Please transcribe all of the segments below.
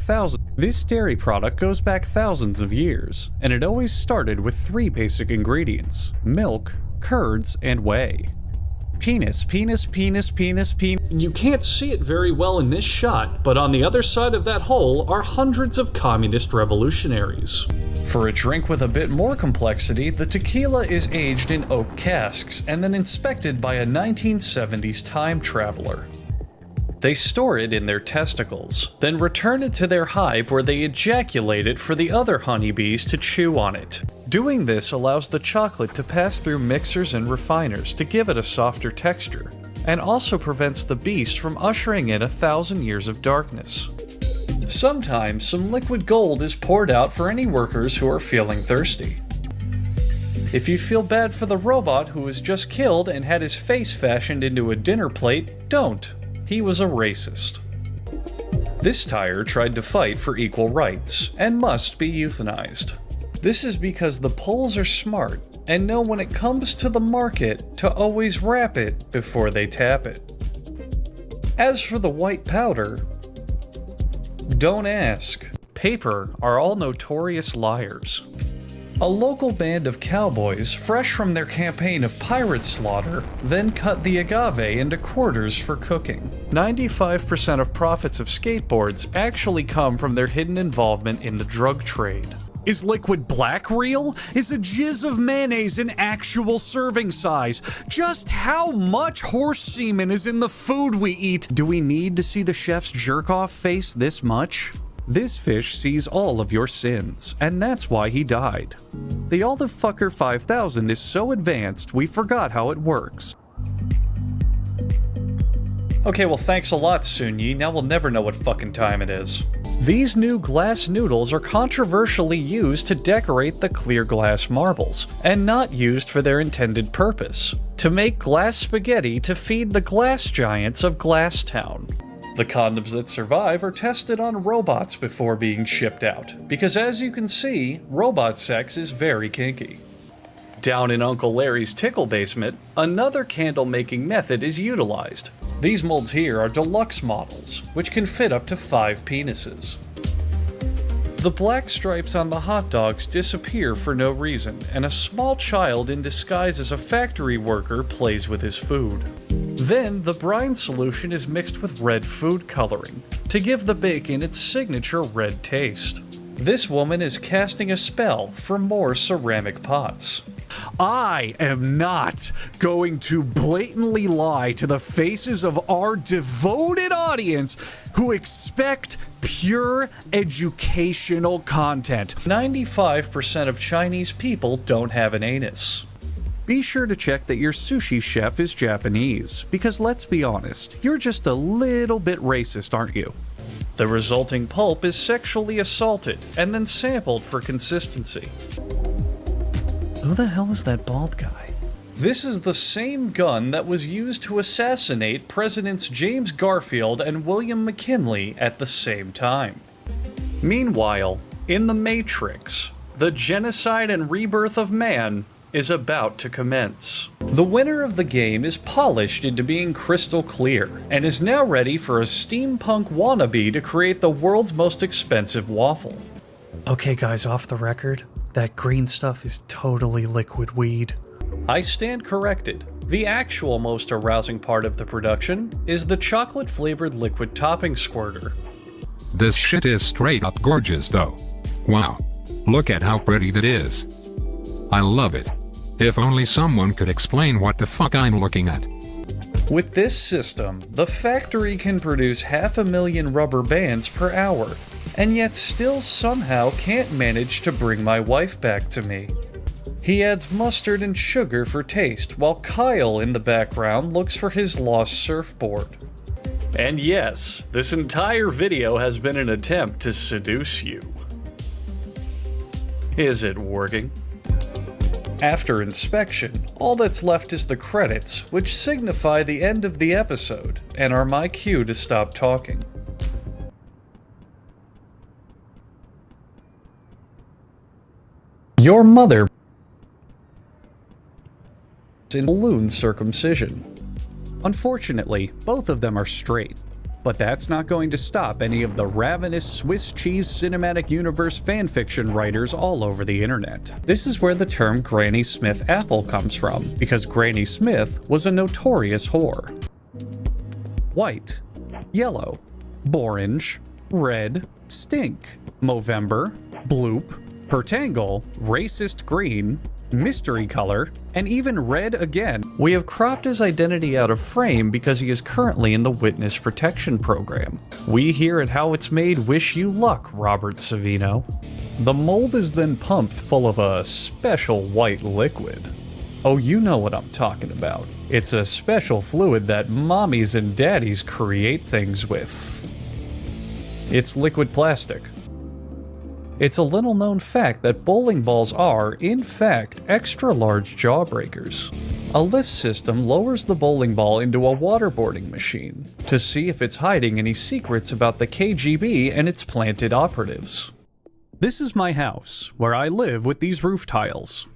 thousands. This dairy product goes back thousands of years, and it always started with 3 basic ingredients: milk, curds, and whey. Penis, penis, penis, penis, penis. You can't see it very well in this shot, but on the other side of that hole are hundreds of communist revolutionaries. For a drink with a bit more complexity, the tequila is aged in oak casks and then inspected by a 1970s time traveler. They store it in their testicles, then return it to their hive where they ejaculate it for the other honeybees to chew on it. Doing this allows the chocolate to pass through mixers and refiners to give it a softer texture, and also prevents the beast from ushering in 1,000 years of darkness. Sometimes some liquid gold is poured out for any workers who are feeling thirsty. If you feel bad for the robot who was just killed and had his face fashioned into a dinner plate, don't. He was a racist. This tire tried to fight for equal rights, and must be euthanized. This is because the Poles are smart, and know when it comes to the market to always wrap it before they tap it. As for the white powder, don't ask. Paper are all notorious liars. A local band of cowboys, fresh from their campaign of pirate slaughter, then cut the agave into quarters for cooking. 95% of profits of skateboards actually come from their hidden involvement in the drug trade. Is liquid black real? Is a jizz of mayonnaise an actual serving size? Just how much horse semen is in the food we eat? Do we need to see the chef's jerk-off face this much? This fish sees all of your sins, and that's why he died. The Olive Fucker 5000 is so advanced, we forgot how it works. Okay, well thanks a lot, Sunyi. Now we'll never know what fucking time it is. These new glass noodles are controversially used to decorate the clear glass marbles, and not used for their intended purpose, to make glass spaghetti to feed the glass giants of Glasstown. The condoms that survive are tested on robots before being shipped out, because as you can see, robot sex is very kinky. Down in Uncle Larry's tickle basement, another candle-making method is utilized. These molds here are deluxe models, which can fit up to 5 penises. The black stripes on the hot dogs disappear for no reason, and a small child in disguise as a factory worker plays with his food. Then, the brine solution is mixed with red food coloring, to give the bacon its signature red taste. This woman is casting a spell for more ceramic pots. I am not going to blatantly lie to the faces of our devoted audience who expect pure educational content. 95% of Chinese people don't have an anus. Be sure to check that your sushi chef is Japanese, because let's be honest, you're just a little bit racist, aren't you? The resulting pulp is sexually assaulted and then sampled for consistency. Who the hell is that bald guy? This is the same gun that was used to assassinate Presidents James Garfield and William McKinley at the same time. Meanwhile, in The Matrix, the genocide and rebirth of man is about to commence. The winner of the game is polished into being crystal clear, and is now ready for a steampunk wannabe to create the world's most expensive waffle. Okay guys, off the record, that green stuff is totally liquid weed. I stand corrected. The actual most arousing part of the production is the chocolate-flavored liquid topping squirter. This shit is straight up gorgeous though. Wow. Look at how pretty that is. I love it. If only someone could explain what the fuck I'm looking at. With this system, the factory can produce 500,000 rubber bands per hour, and yet still somehow can't manage to bring my wife back to me. He adds mustard and sugar for taste, while Kyle in the background looks for his lost surfboard. And yes, this entire video has been an attempt to seduce you. Is it working? After inspection, all that's left is the credits, which signify the end of the episode, and are my cue to stop talking. Your mother in balloon circumcision. Unfortunately, both of them are straight. But that's not going to stop any of the ravenous Swiss cheese cinematic universe fanfiction writers all over the internet. This is where the term Granny Smith apple comes from, because Granny Smith was a notorious whore. White, yellow, orange, red, stink, Movember, bloop, pertangle, racist green, mystery color, and even red again. We have cropped his identity out of frame because he is currently in the witness protection program. We here at How It's Made wish you luck, Robert Savino. The mold is then pumped full of a special white liquid. Oh, you know what I'm talking about. It's a special fluid that mommies and daddies create things with. It's liquid plastic. It's a little known fact that bowling balls are, in fact, extra large jawbreakers. A lift system lowers the bowling ball into a waterboarding machine to see if it's hiding any secrets about the KGB and its planted operatives. This is my house, where I live with these roof tiles.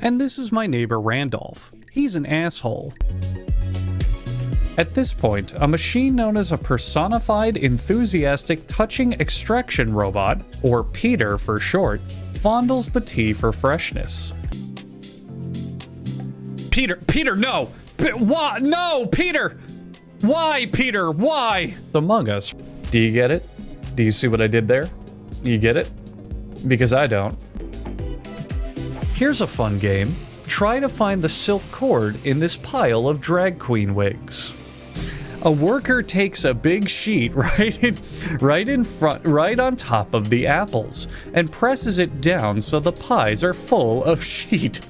And this is my neighbor Randolph. He's an asshole. At this point, a machine known as a personified enthusiastic touching extraction robot, or Peter for short, fondles the tea for freshness. Peter, no! Why? No, Peter! Why, Peter? Why? Among Us. Do you get it? Do you see what I did there? You get it? Because I don't. Here's a fun game. Try to find the silk cord in this pile of drag queen wigs. A worker takes a big sheet right in front, right on top of the apples, and presses it down so the pies are full of sheet.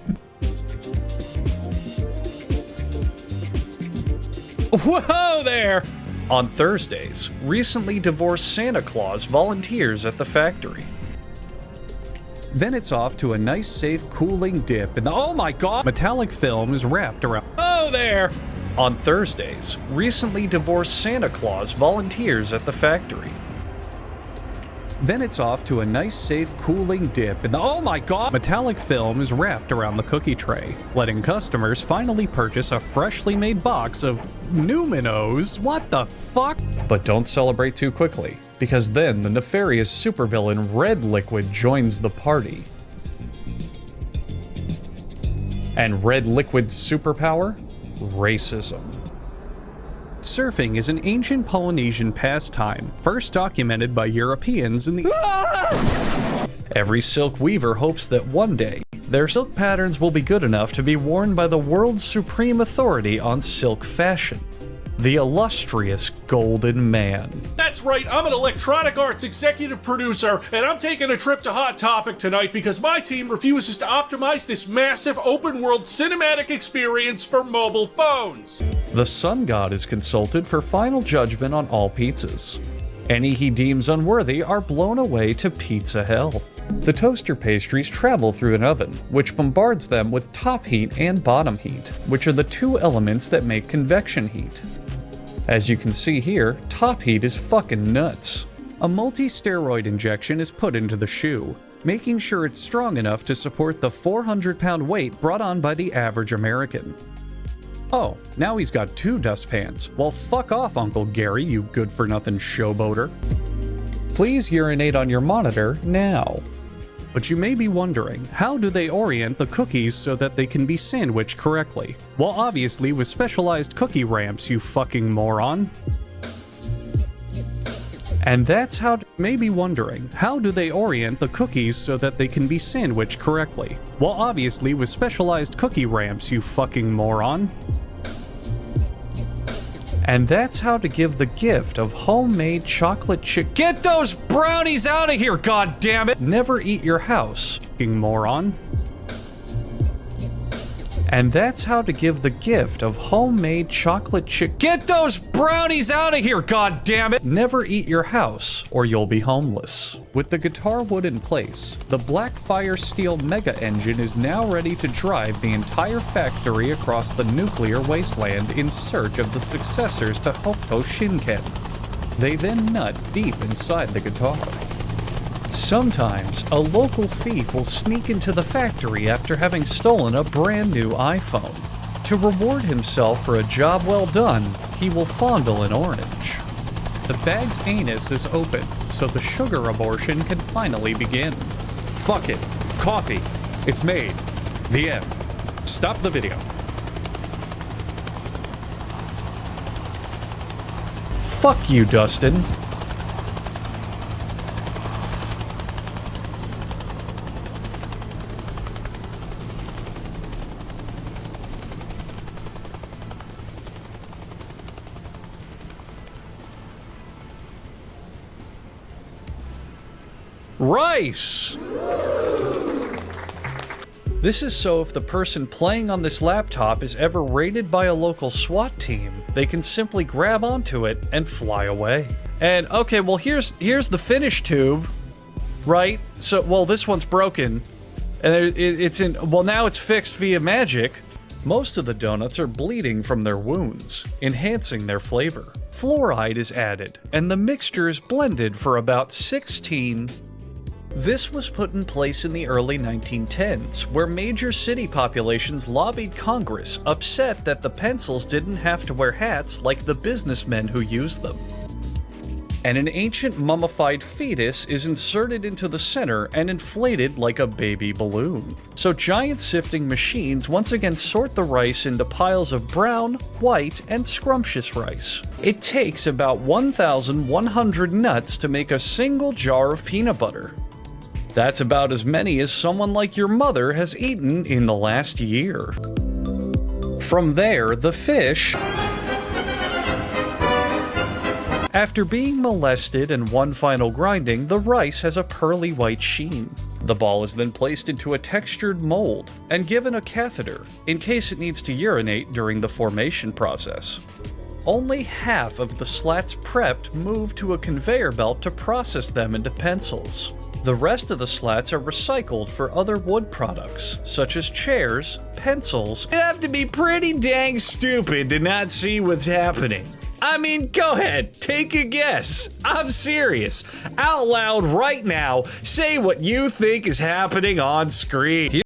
Whoa there! On Thursdays, recently divorced Santa Claus volunteers at the factory. Then it's off to a nice, safe, cooling dip in the— oh my god! Metallic film is wrapped around— oh there! On Thursdays, recently divorced Santa Claus volunteers at the factory. Then it's off to a nice, safe, cooling dip in the— oh my god! Metallic film is wrapped around the cookie tray, letting customers finally purchase a freshly made box of Numinos. What the fuck? But don't celebrate too quickly, because then the nefarious supervillain Red Liquid joins the party. And Red Liquid's superpower? Racism. Surfing is an ancient Polynesian pastime, first documented by Europeans in the— Every silk weaver hopes that one day, their silk patterns will be good enough to be worn by the world's supreme authority on silk fashion, the illustrious Golden Man. That's right, I'm an Electronic Arts executive producer, and I'm taking a trip to Hot Topic tonight because my team refuses to optimize this massive open-world cinematic experience for mobile phones. The Sun God is consulted for final judgment on all pizzas. Any he deems unworthy are blown away to pizza hell. The toaster pastries travel through an oven, which bombards them with top heat and bottom heat, which are the two elements that make convection heat. As you can see here, top heat is fucking nuts. A multi-steroid injection is put into the shoe, making sure it's strong enough to support the 400-pound weight brought on by the average American. Oh, now he's got two dustpans. Well, fuck off, Uncle Gary, you good-for-nothing showboater. Please urinate on your monitor now. But you may be wondering, how do they orient the cookies so that they can be sandwiched correctly? Well, obviously with specialized cookie ramps, you fucking moron. And that's how— may be wondering, how do they orient the cookies so that they can be sandwiched correctly? Well, obviously with specialized cookie ramps, you fucking moron. And that's how to give the gift of homemade chocolate chip— get those brownies out of here, goddammit! Never eat your house, fucking moron. And that's how to give the gift of homemade chocolate chip— get those brownies out of here, goddammit! Never eat your house, or you'll be homeless. With the guitar wood in place, the Blackfire Steel Mega Engine is now ready to drive the entire factory across the nuclear wasteland in search of the successors to Hokuto Shinken. They then nut deep inside the guitar. Sometimes, a local thief will sneak into the factory after having stolen a brand new iPhone. To reward himself for a job well done, he will fondle an orange. The bag's anus is open, so the sugar abortion can finally begin. Fuck it. Coffee. It's made. The end. Stop the video. Fuck you, Dustin. Rice! This is so if the person playing on this laptop is ever raided by a local SWAT team, they can simply grab onto it and fly away. And okay, well here's the finish tube, right? So, well, this one's broken, and now it's fixed via magic. Most of the donuts are bleeding from their wounds, enhancing their flavor. Fluoride is added, and the mixture is blended for about 16. This was put in place in the early 1910s, where major city populations lobbied Congress, upset that the pencils didn't have to wear hats like the businessmen who used them. And an ancient mummified fetus is inserted into the center and inflated like a baby balloon. So giant sifting machines once again sort the rice into piles of brown, white, and scrumptious rice. It takes about 1,100 nuts to make a single jar of peanut butter. That's about as many as someone like your mother has eaten in the last year. From there, the fish, after being molested and one final grinding, the rice has a pearly white sheen. The ball is then placed into a textured mold and given a catheter in case it needs to urinate during the formation process. Only half of the slats prepped move to a conveyor belt to process them into pencils. The rest of the slats are recycled for other wood products, such as chairs, pencils. You have to be pretty dang stupid to not see what's happening. I mean, go ahead, take a guess. I'm serious. Out loud right now, say what you think is happening on screen.